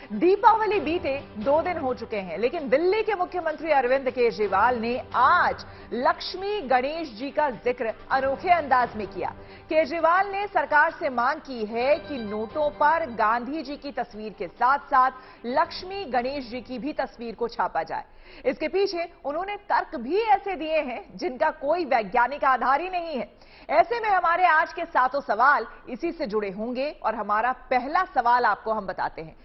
दीपावली बीते 2 दिन हो चुके हैं, लेकिन दिल्ली के मुख्यमंत्री अरविंद केजरीवाल ने आज लक्ष्मी गणेश जी का जिक्र अनोखे अंदाज में किया। केजरीवाल ने सरकार से मांग की है कि नोटों पर गांधी जी की तस्वीर के साथ साथ लक्ष्मी गणेश जी की भी तस्वीर को छापा जाए। इसके पीछे उन्होंने तर्क भी ऐसे दिए हैं जिनका कोई वैज्ञानिक आधार ही नहीं है। ऐसे में हमारे आज के 7 सवाल इसी से जुड़े होंगे और हमारा पहला सवाल आपको हम बताते हैं।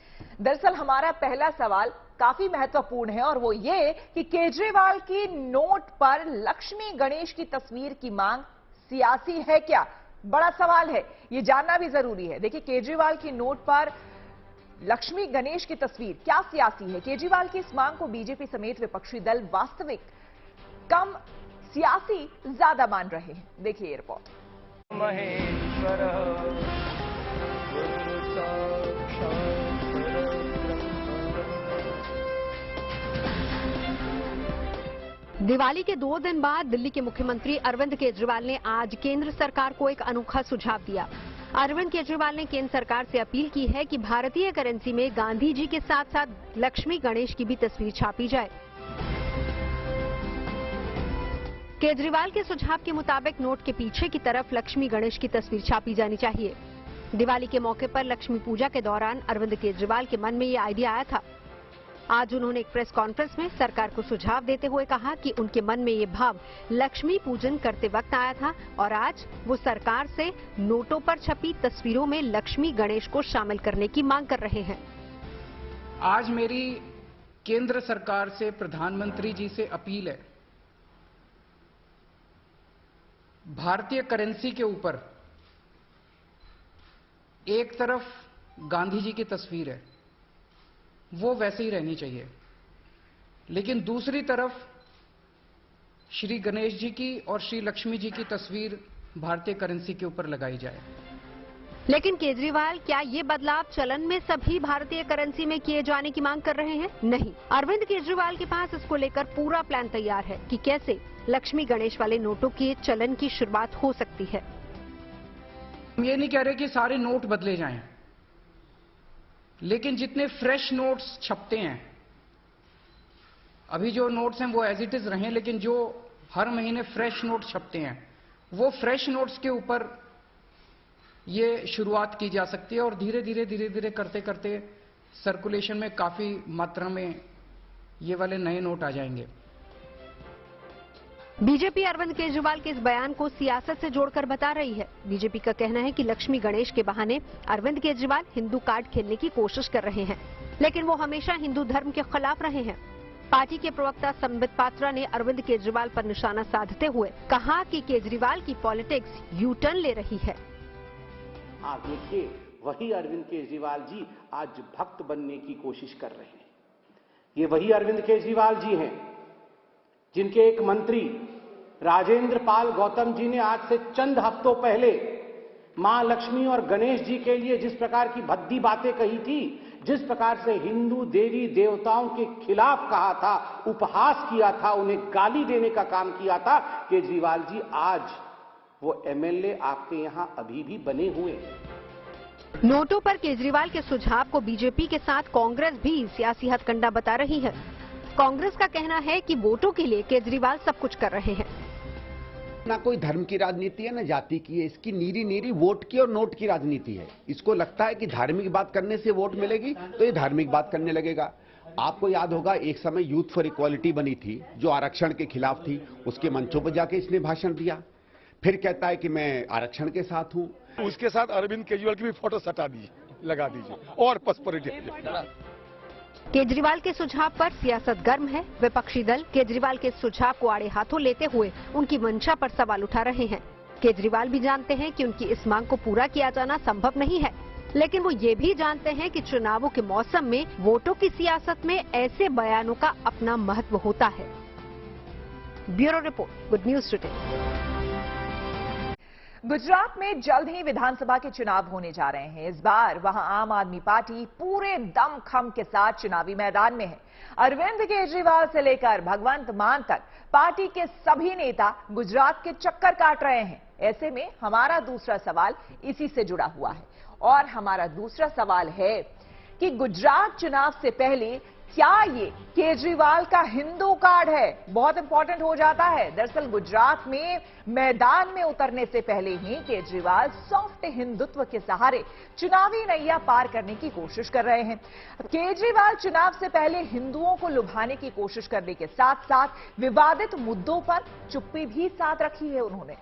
दरअसल हमारा पहला सवाल काफी महत्वपूर्ण है और वो ये कि केजरीवाल की नोट पर लक्ष्मी गणेश की तस्वीर की मांग सियासी है क्या? बड़ा सवाल है, ये जानना भी जरूरी है। देखिए, केजरीवाल की नोट पर लक्ष्मी गणेश की तस्वीर क्या सियासी है? केजरीवाल की इस मांग को बीजेपी समेत विपक्षी दल वास्तविक कम सियासी ज्यादा मान रहे हैं। देखिए ये रिपोर्ट। महेश्वर दिवाली के 2 दिन बाद दिल्ली के मुख्यमंत्री अरविंद केजरीवाल ने आज केंद्र सरकार को एक अनोखा सुझाव दिया। अरविंद केजरीवाल ने केंद्र सरकार से अपील की है कि भारतीय करेंसी में गांधी जी के साथ साथ लक्ष्मी गणेश की भी तस्वीर छापी जाए। केजरीवाल के सुझाव के मुताबिक नोट के पीछे की तरफ लक्ष्मी गणेश की तस्वीर छापी जानी चाहिए। दिवाली के मौके पर लक्ष्मी पूजा के दौरान अरविंद केजरीवाल के मन में ये आइडिया आया था। आज उन्होंने एक प्रेस कॉन्फ्रेंस में सरकार को सुझाव देते हुए कहा कि उनके मन में ये भाव लक्ष्मी पूजन करते वक्त आया था और आज वो सरकार से नोटों पर छपी तस्वीरों में लक्ष्मी गणेश को शामिल करने की मांग कर रहे हैं। आज मेरी केंद्र सरकार से, प्रधानमंत्री जी से अपील है, भारतीय करेंसी के ऊपर एक तरफ गांधी जी की तस्वीर है, वो वैसे ही रहनी चाहिए, लेकिन दूसरी तरफ श्री गणेश जी की और श्री लक्ष्मी जी की तस्वीर भारतीय करेंसी के ऊपर लगाई जाए। लेकिन केजरीवाल क्या ये बदलाव चलन में सभी भारतीय करेंसी में किए जाने की मांग कर रहे हैं? नहीं, अरविंद केजरीवाल के पास इसको लेकर पूरा प्लान तैयार है कि कैसे लक्ष्मी गणेश वाले नोटों के चलन की शुरुआत हो सकती है। हम ये नहीं कह रहे कि सारे नोट बदले जाएं, लेकिन जितने फ्रेश नोट्स छपते हैं, अभी जो नोट्स हैं वो एज इट इज रहें, लेकिन जो हर महीने फ्रेश नोट छपते हैं, वो फ्रेश नोट्स के ऊपर ये शुरुआत की जा सकती है और धीरे धीरे करते करते सर्कुलेशन में काफी मात्रा में ये वाले नए नोट आ जाएंगे। बीजेपी अरविंद केजरीवाल के इस बयान को सियासत से जोड़कर बता रही है। बीजेपी का कहना है कि लक्ष्मी गणेश के बहाने अरविंद केजरीवाल हिंदू कार्ड खेलने की कोशिश कर रहे हैं, लेकिन वो हमेशा हिंदू धर्म के खिलाफ रहे हैं। पार्टी के प्रवक्ता संबित पात्रा ने अरविंद केजरीवाल पर निशाना साधते हुए कहा कि केजरीवाल की पॉलिटिक्स यू टर्न ले रही है। आप देखिए, वही अरविंद केजरीवाल जी आज भक्त बनने की कोशिश कर रहे हैं। ये वही अरविंद केजरीवाल जी हैं जिनके एक मंत्री राजेंद्र पाल गौतम जी ने आज से चंद हफ्तों पहले मां लक्ष्मी और गणेश जी के लिए जिस प्रकार की भद्दी बातें कही थी, जिस प्रकार से हिंदू देवी देवताओं के खिलाफ कहा था, उपहास किया था, उन्हें गाली देने का काम किया था, केजरीवाल जी आज वो एमएलए आपके यहां अभी भी बने हुए हैं। नोटों पर केजरीवाल के सुझाव को बीजेपी के साथ कांग्रेस भी सियासी हथकंडा बता रही है। कांग्रेस का कहना है कि वोटों के लिए केजरीवाल सब कुछ कर रहे हैं। ना कोई धर्म की राजनीति है, ना जाति की है, इसकी नीरी वोट की और नोट की राजनीति है। इसको लगता है कि धार्मिक बात करने से वोट मिलेगी, तो ये धार्मिक बात करने लगेगा। आपको याद होगा, एक समय यूथ फॉर इक्वालिटी बनी थी जो आरक्षण के खिलाफ थी, उसके मंचों पर जाके इसने भाषण दिया, फिर कहता है कि मैं आरक्षण के साथ हूं। उसके साथ अरविंद केजरीवाल की भी फोटो सटा दीजिए, लगा दीजिए और पसपरिटी। केजरीवाल के सुझाव पर सियासत गर्म है। विपक्षी दल केजरीवाल के सुझाव को आड़े हाथों लेते हुए उनकी मंशा पर सवाल उठा रहे हैं। केजरीवाल भी जानते हैं कि उनकी इस मांग को पूरा किया जाना संभव नहीं है, लेकिन वो ये भी जानते हैं कि चुनावों के मौसम में वोटों की सियासत में ऐसे बयानों का अपना महत्व होता है। Bureau report, good news today. Gujarat में जल्द ही विधानसभा के चुनाव होने जा रहे हैं। इस बार वहां आम आदमी पार्टी पूरे दमखम के साथ चुनावी मैदान में है। अरविंद केजरीवाल से लेकर भगवंत मान तक पार्टी के सभी नेता गुजरात के चक्कर काट रहे हैं। ऐसे में हमारा दूसरा सवाल इसी से जुड़ा हुआ है और हमारा दूसरा सवाल है कि गुजरात चुनाव से पहले क्या ये केजरीवाल का हिंदू कार्ड है, बहुत इंपॉर्टेंट हो जाता है। दरअसल गुजरात में मैदान में उतरने से पहले ही केजरीवाल सॉफ्ट हिंदुत्व के सहारे चुनावी नैया पार करने की कोशिश कर रहे हैं। केजरीवाल चुनाव से पहले हिंदुओं को लुभाने की कोशिश करने के साथ साथ विवादित मुद्दों पर चुप्पी भी साथ रखी है उन्होंने।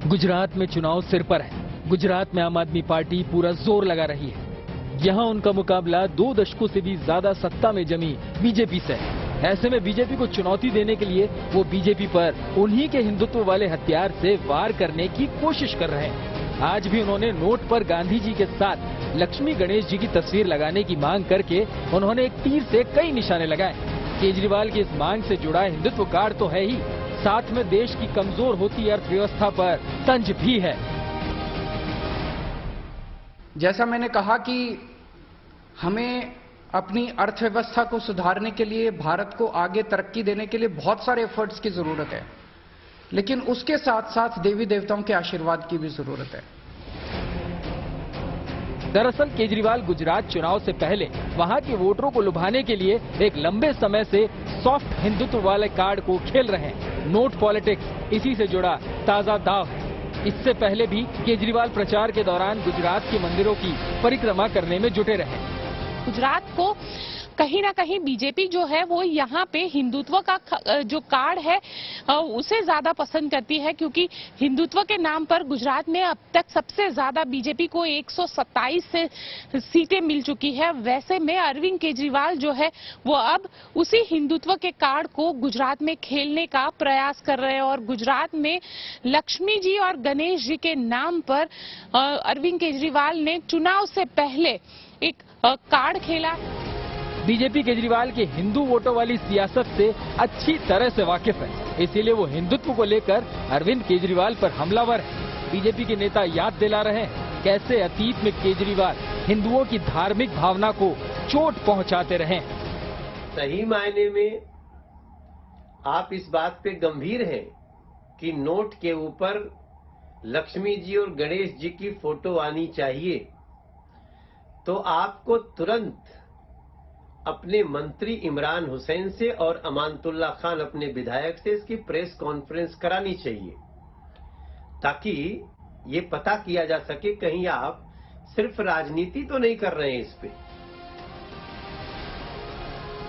गुजरात में चुनाव सिर पर है। गुजरात में आम आदमी पार्टी पूरा जोर लगा रही है। यहां उनका मुकाबला 2 दशकों से भी ज्यादा सत्ता में जमी बीजेपी से है। ऐसे में बीजेपी को चुनौती देने के लिए वो बीजेपी पर उन्हीं के हिंदुत्व वाले हथियार से वार करने की कोशिश कर रहे हैं। आज भी उन्होंने नोट पर गांधी जी के साथ लक्ष्मी गणेश जी की तस्वीर लगाने की मांग करके उन्होंने एक तीर से कई निशाने लगाए। केजरीवाल की इस मांग से जुड़ा हिंदुत्व कार्ड तो है ही, साथ में देश की कमजोर होती अर्थव्यवस्था पर तंज भी है। जैसा मैंने कहा कि हमें अपनी अर्थव्यवस्था को सुधारने के लिए, भारत को आगे तरक्की देने के लिए बहुत सारे एफर्ट्स की जरूरत है, लेकिन उसके साथ साथ देवी देवताओं के आशीर्वाद की भी जरूरत है। दरअसल केजरीवाल गुजरात चुनाव से पहले वहां के वोटरों को लुभाने के लिए एक लंबे समय से सॉफ्ट हिंदुत्व वाले कार्ड को खेल रहे हैं। नोट पॉलिटिक्स इसी से जुड़ा ताजा दांव है। इससे पहले भी केजरीवाल प्रचार के दौरान गुजरात के मंदिरों की परिक्रमा करने में जुटे रहे। गुजरात को कहीं ना कहीं बीजेपी जो है वो यहाँ पे हिंदुत्व का जो कार्ड है उसे ज्यादा पसंद करती है, क्योंकि हिंदुत्व के नाम पर गुजरात में अब तक सबसे ज्यादा बीजेपी को 127 सीटें मिल चुकी है। वैसे में अरविंद केजरीवाल जो है वो अब उसी हिंदुत्व के कार्ड को गुजरात में खेलने का प्रयास कर रहे हैं और गुजरात में लक्ष्मी जी और गणेश जी के नाम पर अरविंद केजरीवाल ने चुनाव से पहले एक कार्ड खेला। बीजेपी केजरीवाल के हिंदू वोटों वाली सियासत से अच्छी तरह से वाकिफ है, इसीलिए वो हिंदुत्व को लेकर अरविंद केजरीवाल पर हमलावर है। बीजेपी के नेता याद दिला रहे हैं कैसे अतीत में केजरीवाल हिंदुओं की धार्मिक भावना को चोट पहुंचाते रहे। सही मायने में आप इस बात पे गंभीर हैं कि नोट के ऊपर लक्ष्मी जी और गणेश जी की फोटो आनी चाहिए, तो आपको तुरंत अपने मंत्री इमरान हुसैन से और अमानतुल्ला खान अपने विधायक से इसकी प्रेस कॉन्फ्रेंस करानी चाहिए, ताकि ये पता किया जा सके कहीं आप सिर्फ राजनीति तो नहीं कर रहे हैं इस पे।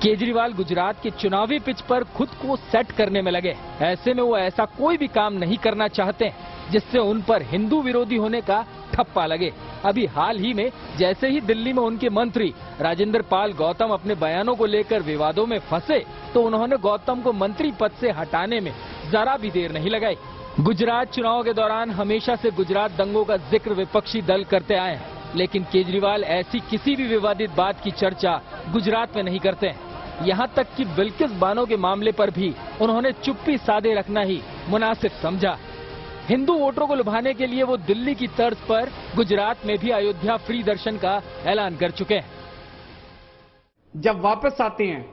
केजरीवाल गुजरात के चुनावी पिच पर खुद को सेट करने में लगे। ऐसे में वो ऐसा कोई भी काम नहीं करना चाहते जिससे उन पर हिंदू विरोधी होने का ठप्पा लगे। अभी हाल ही में जैसे ही दिल्ली में उनके मंत्री राजेंद्र पाल गौतम अपने बयानों को लेकर विवादों में फंसे, तो उन्होंने गौतम को मंत्री पद से हटाने में जरा भी देर नहीं लगाई। गुजरात चुनाव के दौरान हमेशा से गुजरात दंगों का जिक्र विपक्षी दल करते आए हैं, लेकिन केजरीवाल ऐसी किसी भी विवादित बात की चर्चा गुजरात में नहीं करते हैं। यहाँ तक कि बिल्किस बानो के मामले पर भी उन्होंने चुप्पी साधे रखना ही मुनासिब समझा। हिंदू वोटरों को लुभाने के लिए वो दिल्ली की तर्ज पर गुजरात में भी अयोध्या फ्री दर्शन का ऐलान कर चुके हैं। जब वापस आते हैं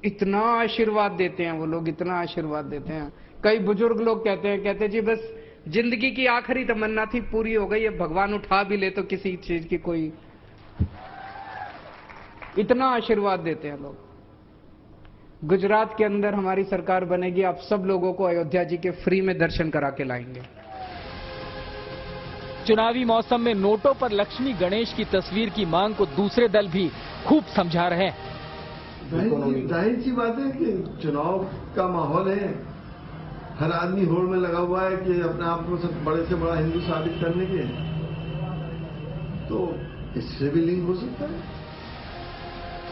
इतना आशीर्वाद देते हैं वो लोग, इतना आशीर्वाद देते हैं। कई बुजुर्ग लोग कहते जी बस जिंदगी की आखिरी तमन्ना थी, पूरी हो गई, अब भगवान उठा भी ले तो किसी चीज की कोई, इतना आशीर्वाद देते हैं लोग। गुजरात के अंदर हमारी सरकार बनेगी, आप सब लोगों को अयोध्या जी के फ्री में दर्शन करा के लाएंगे। चुनावी मौसम में नोटों पर लक्ष्मी गणेश की तस्वीर की मांग को दूसरे दल भी खूब समझा रहे हैं। जाहिर सी बात है कि चुनाव का माहौल है, हर आदमी होड़ में लगा हुआ है कि अपने आप को सब बड़े से बड़ा हिंदू साबित करने के, तो इससे भी लिंक हो सकता है।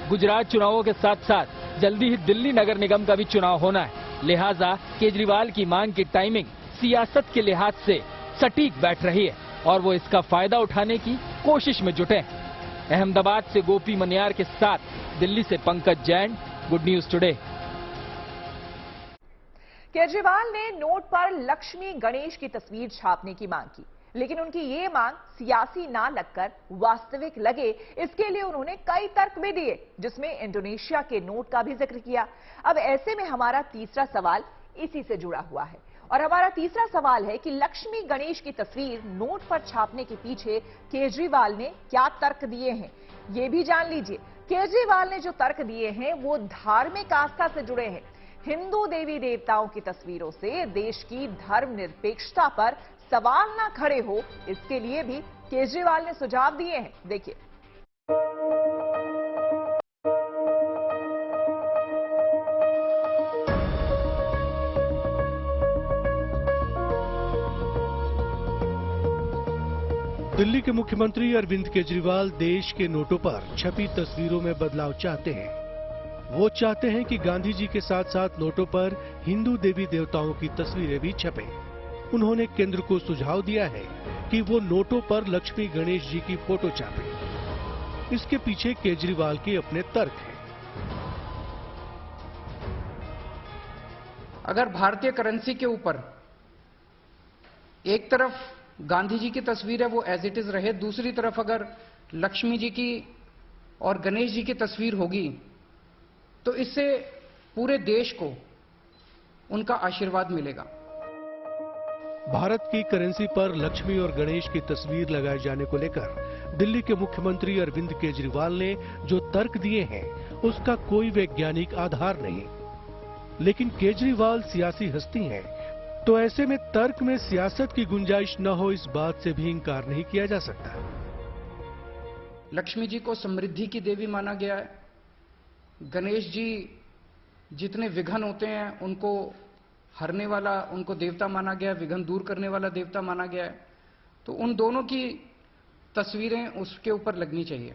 गुजरात चुनावों के साथ साथ जल्दी ही दिल्ली नगर निगम का भी चुनाव होना है, लिहाजा केजरीवाल की मांग की टाइमिंग सियासत के लिहाज से सटीक बैठ रही है और वो इसका फायदा उठाने की कोशिश में जुटे हैं। अहमदाबाद से गोपी मनियार के साथ दिल्ली से Pankaj Jain, good news today. Kejriwal ने नोट पर लक्ष्मी गणेश की तस्वीर छापने की मांग की, लेकिन उनकी ये मांग सियासी ना लगकर वास्तविक लगे, इसके लिए उन्होंने कई तर्क भी दिए, जिसमें इंडोनेशिया के नोट का भी जिक्र किया। अब ऐसे में हमारा तीसरा सवाल इसी से जुड़ा हुआ है, और हमारा तीसरा सवाल है कि लक्ष्मी गणेश की तस्वीर नोट पर छापने के पीछे केजरीवाल ने क्या तर्क दिए हैं, ये भी जान लीजिए। केजरीवाल ने जो तर्क दिए हैं वो धार्मिक आस्था से जुड़े हैं। हिंदू देवी देवताओं की तस्वीरों से देश की धर्मनिरपेक्षता पर सवाल ना खड़े हो, इसके लिए भी केजरीवाल ने सुझाव दिए हैं। देखिए। दिल्ली के मुख्यमंत्री अरविंद केजरीवाल देश के नोटों पर छपी तस्वीरों में बदलाव चाहते हैं। वो चाहते हैं कि गांधी जी के साथ साथ नोटों पर हिंदू देवी देवताओं की तस्वीरें भी छपें। उन्होंने केंद्र को सुझाव दिया है कि वो नोटों पर लक्ष्मी गणेश जी की फोटो छापे। इसके पीछे केजरीवाल के अपने तर्क हैं। अगर भारतीय करेंसी के ऊपर एक तरफ गांधी जी की तस्वीर है वो एज इट इज रहे, दूसरी तरफ अगर लक्ष्मी जी की और गणेश जी की तस्वीर होगी तो इससे पूरे देश को उनका आशीर्वाद मिलेगा। भारत की करेंसी पर लक्ष्मी और गणेश की तस्वीर लगाए जाने को लेकर दिल्ली के मुख्यमंत्री अरविंद केजरीवाल ने जो तर्क दिए हैं उसका कोई वैज्ञानिक आधार नहीं, लेकिन केजरीवाल सियासी हस्ती हैं, तो ऐसे में तर्क में सियासत की गुंजाइश न हो इस बात से भी इंकार नहीं किया जा सकता। लक्ष्मी जी को समृद्धि की देवी माना गया है, गणेश जी जितने विघ्न होते हैं उनको हरने वाला, उनको देवता माना गया है, विघ्न दूर करने वाला देवता माना गया है, तो उन दोनों की तस्वीरें उसके ऊपर लगनी चाहिए।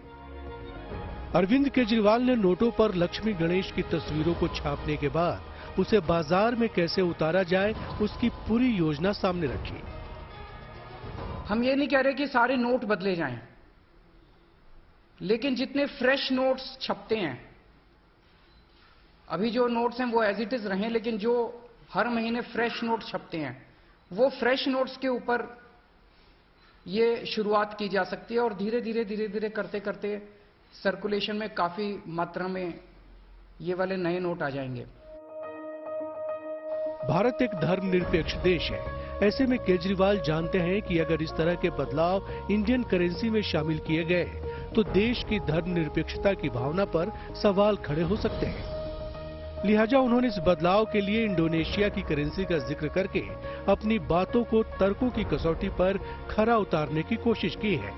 अरविंद केजरीवाल ने नोटों पर लक्ष्मी गणेश की तस्वीरों को छापने के बाद उसे बाजार में कैसे उतारा जाए उसकी पूरी योजना सामने रखी। हम ये नहीं कह रहे कि सारे नोट बदले जाएं, लेकिन जितने फ्रेश नोट्स छपते हैं, अभी जो नोट्स हैं वो एज इट इज रहें, लेकिन जो हर महीने फ्रेश नोट छपते हैं वो फ्रेश नोट्स के ऊपर ये शुरुआत की जा सकती है, और धीरे धीरे करते करते सर्कुलेशन में काफी मात्रा में ये वाले नए नोट आ जाएंगे। भारत एक धर्मनिरपेक्ष देश है, ऐसे में केजरीवाल जानते हैं कि अगर इस तरह के बदलाव इंडियन करेंसी में शामिल किए गए तो देश की धर्मनिरपेक्षता की भावना पर सवाल खड़े हो सकते हैं। लिहाजा उन्होंने इस बदलाव के लिए इंडोनेशिया की करेंसी का जिक्र करके अपनी बातों को तर्कों की कसौटी पर खरा उतारने की कोशिश की है।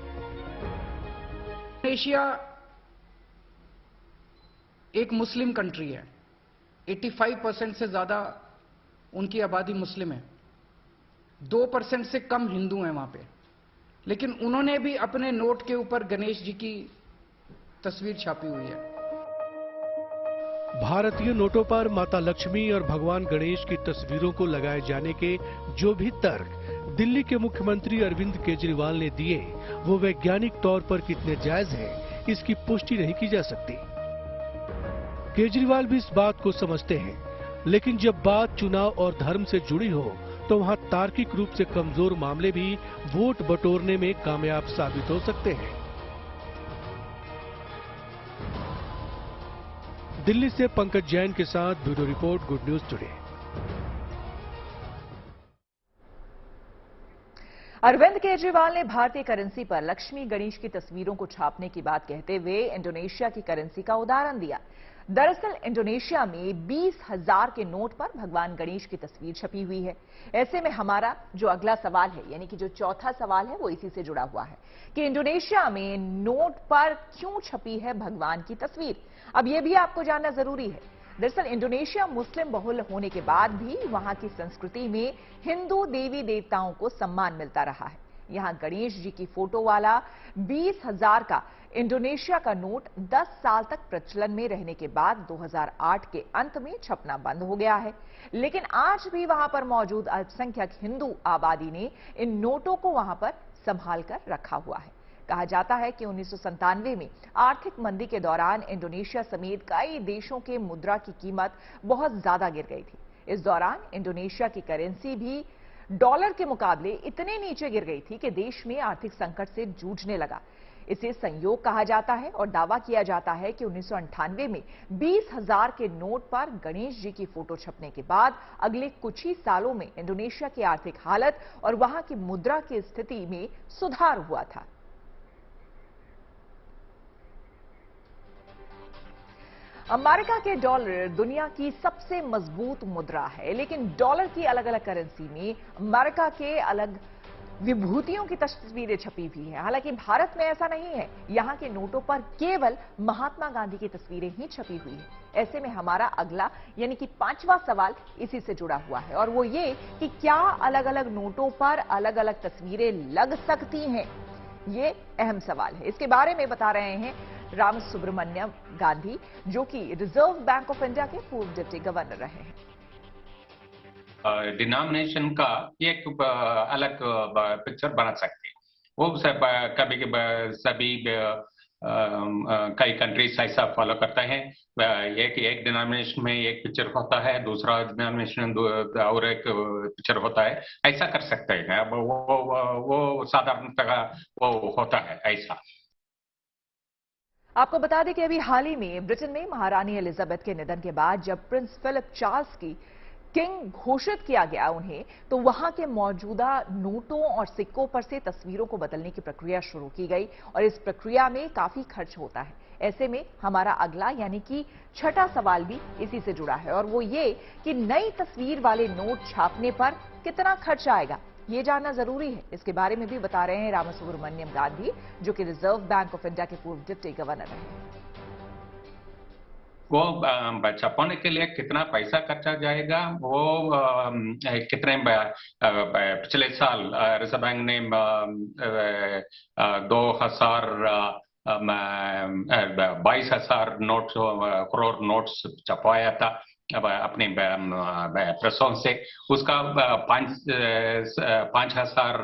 इंडोनेशिया एक मुस्लिम कंट्री है, 85% से ज्यादा उनकी आबादी मुस्लिम है, 2% से कम हिंदू हैं वहां पे, लेकिन उन्होंने भी अपने नोट के ऊपर गणेश जी की तस्वीर छापी हुई है। भारतीय नोटों पर माता लक्ष्मी और भगवान गणेश की तस्वीरों को लगाए जाने के जो भी तर्क दिल्ली के मुख्यमंत्री अरविंद केजरीवाल ने दिए वो वैज्ञानिक तौर पर कितने जायज हैं, इसकी पुष्टि नहीं की जा सकती। केजरीवाल भी इस बात को समझते हैं, लेकिन जब बात चुनाव और धर्म से जुड़ी हो तो वहां तार्किक रूप से कमजोर मामले भी वोट बटोरने में कामयाब साबित हो सकते हैं। दिल्ली से पंकज जैन के साथ bureau report, good news today. Arvind Kejriwal ने भारतीय करेंसी पर लक्ष्मी गणेश की तस्वीरों को छापने की बात कहते हुए इंडोनेशिया की करेंसी का उदाहरण दिया। दरअसल इंडोनेशिया में 20,000 के नोट पर भगवान गणेश की तस्वीर छपी हुई है। ऐसे में हमारा जो अगला सवाल है, यानी कि जो चौथा सवाल है, वो इसी से जुड़ा हुआ है कि इंडोनेशिया में नोट पर क्यों छपी है भगवान की तस्वीर। अब यह भी आपको जानना जरूरी है। दरअसल इंडोनेशिया मुस्लिम बहुल होने के बाद भी वहां की संस्कृति में हिंदू देवी देवताओं को सम्मान मिलता रहा है। यहां गणेश जी की फोटो वाला 20,000 का इंडोनेशिया का नोट 10 साल तक प्रचलन में रहने के बाद 2008 के अंत में छपना बंद हो गया है, लेकिन आज भी वहां पर मौजूद अल्पसंख्यक हिंदू आबादी ने इन नोटों को वहां पर संभाल कर रखा हुआ है। कहा जाता है कि 1997 में आर्थिक मंदी के दौरान इंडोनेशिया समेत कई देशों के मुद्रा की कीमत बहुत ज्यादा गिर गई थी। इस दौरान इंडोनेशिया की करेंसी भी डॉलर के मुकाबले इतने नीचे गिर गई थी कि देश में आर्थिक संकट से जूझने लगा। इसे संयोग कहा जाता है और दावा किया जाता है कि 1998 में 20,000 के नोट पर गणेश जी की फोटो छपने के बाद अगले कुछ ही सालों में इंडोनेशिया की आर्थिक हालत और वहां की मुद्रा की स्थिति में सुधार हुआ था। अमेरिका के डॉलर दुनिया की सबसे मजबूत मुद्रा है, लेकिन डॉलर की अलग अलग करेंसी में अमेरिका के अलग विभूतियों की तस्वीरें छपी हुई हैं। हालांकि भारत में ऐसा नहीं है, यहां के नोटों पर केवल महात्मा गांधी की तस्वीरें ही छपी हुई है। ऐसे में हमारा अगला यानी कि 5वां सवाल इसी से जुड़ा हुआ है और वो ये कि क्या अलग अलग नोटों पर अलग अलग तस्वीरें लग सकती हैं? ये अहम सवाल है। इसके बारे में बता रहे हैं राम सुब्रमण्यम गांधी, जो कि रिजर्व बैंक ऑफ इंडिया के पूर्व डिप्टी गवर्नर रहे हैं। डिनोमिनेशन का एक अलग पिक्चर बना सकते हैं। वो कभी सभी कई कंट्रीज ऐसा फॉलो करते हैं। एक डिनोमिनेशन में एक पिक्चर होता है, दूसरा डिनोमिनेशन और एक पिक्चर होता है। ऐसा कर सकते हैं। अब वो साधारणतः वो होता है ऐसा। आपको बता दें कि अभी हाल ही में ब्रिटेन में महारानी एलिजाबेथ के निधन के बाद जब प्रिंस फिलिप चार्ल्स की किंग घोषित किया गया उन्हें, तो वहां के मौजूदा नोटों और सिक्कों पर से तस्वीरों को बदलने की प्रक्रिया शुरू की गई और इस प्रक्रिया में काफी खर्च होता है। ऐसे में हमारा अगला यानी कि 6ठा सवाल भी इसी से जुड़ा है और वो ये कि नई तस्वीर वाले नोट छापने पर कितना खर्च आएगा, ये जानना जरूरी है। इसके बारे में भी बता रहे हैं राम सुब्रमण्यम गांधी, जो कि रिजर्व बैंक ऑफ इंडिया के पूर्व डिप्टी गवर्नर हैं। वो छपाने के लिए कितना पैसा खर्चा जाएगा, वो कितने पिछले साल रिजर्व बैंक ने 22,000 करोड़ नोट्स छपाया था अपने प्रेसों से। उसका 5,000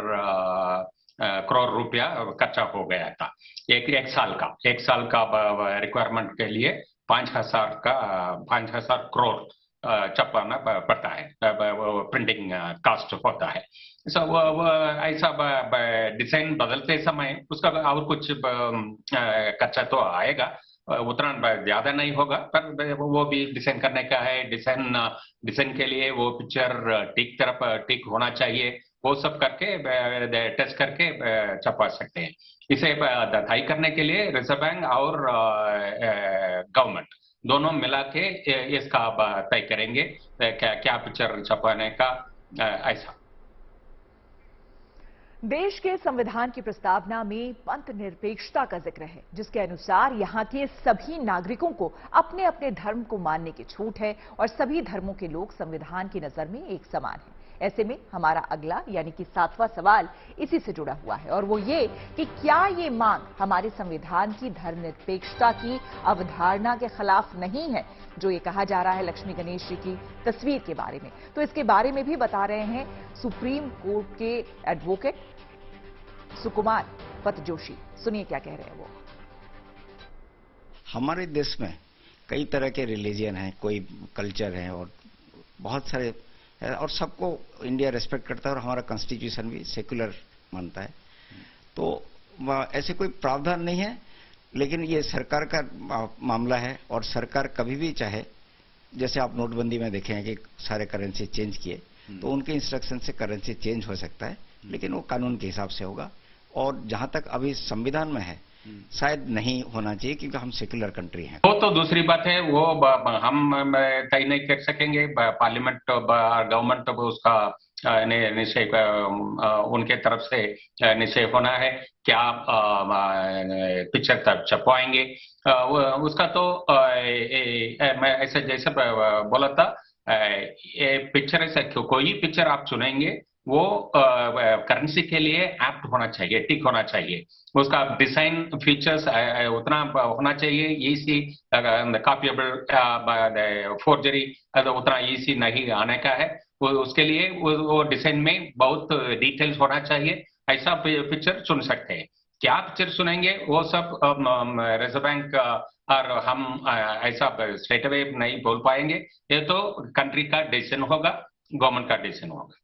करोड़ रुपया खर्चा हो गया था एक साल का रिक्वायरमेंट के लिए 5,000 करोड़ छपाना पड़ता है, प्रिंटिंग कास्ट होता है। ऐसा डिजाइन बदलते समय उसका और कुछ खर्चा तो आएगा, उतना ज्यादा नहीं होगा, पर वो भी डिजाइन करने का है। डिजाइन के लिए वो पिक्चर ठीक होना चाहिए। वो सब करके टेस्ट करके छपा सकते हैं। इसे तय करने के लिए रिजर्व बैंक और गवर्नमेंट दोनों मिला के इसका तय करेंगे क्या पिक्चर छपाने का ऐसा। देश के संविधान की प्रस्तावना में पंथ निरपेक्षता का जिक्र है, जिसके अनुसार यहां के सभी नागरिकों को अपने अपने धर्म को मानने की छूट है और सभी धर्मों के लोग संविधान की नजर में एक समान हैं। ऐसे में हमारा अगला यानी कि 7वां सवाल इसी से जुड़ा हुआ है और वो ये कि क्या ये मांग हमारे संविधान की धर्मनिरपेक्षता की अवधारणा के खिलाफ नहीं है, जो ये कहा जा रहा है लक्ष्मी गणेश जी की तस्वीर के बारे में। तो इसके बारे में भी बता रहे हैं सुप्रीम कोर्ट के एडवोकेट सुकुमार पतजोशी। सुनिए क्या कह रहे हैं वो। हमारे देश में कई तरह के रिलीजियन हैं, कोई कल्चर है और बहुत सारे, और सबको इंडिया रेस्पेक्ट करता है और हमारा कॉन्स्टिट्यूशन भी सेकुलर मानता है। तो ऐसे कोई प्रावधान नहीं है, लेकिन ये सरकार का मामला है और सरकार कभी भी चाहे, जैसे आप नोटबंदी में देखे हैं कि सारे करेंसी चेंज किए, तो उनके इंस्ट्रक्शन से करेंसी चेंज हो सकता है, लेकिन वो कानून के हिसाब से होगा। और जहां तक अभी संविधान में है शायद नहीं होना चाहिए, क्योंकि हम सेक्युलर कंट्री हैं। वो तो दूसरी बात है, वो हम तय नहीं कर सकेंगे। पार्लियामेंट और गवर्नमेंट उसका निश्चय उनके तरफ से निश्चय होना है क्या पिक्चर तक छपवाएंगे। उसका तो मैं ऐसे जैसे बोला था, पिक्चर ऐसा कोई पिक्चर आप चुनेंगे वो करेंसी के लिए एप्ट होना चाहिए, ठीक होना चाहिए। उसका डिजाइन फीचर्स उतना होना चाहिए, इजी कॉपीएबल, फोर्जरी उतना इजी नहीं आने का है। उसके लिए वो डिजाइन में बहुत डिटेल्स होना चाहिए। ऐसा पिक्चर चुन सकते हैं। क्या पिक्चर चुनेंगे वो सब रिजर्व बैंक और हम ऐसा स्ट्रेट अवे नहीं बोल पाएंगे। ये तो कंट्री का डिसीजन होगा, गवर्नमेंट का डिसीजन होगा।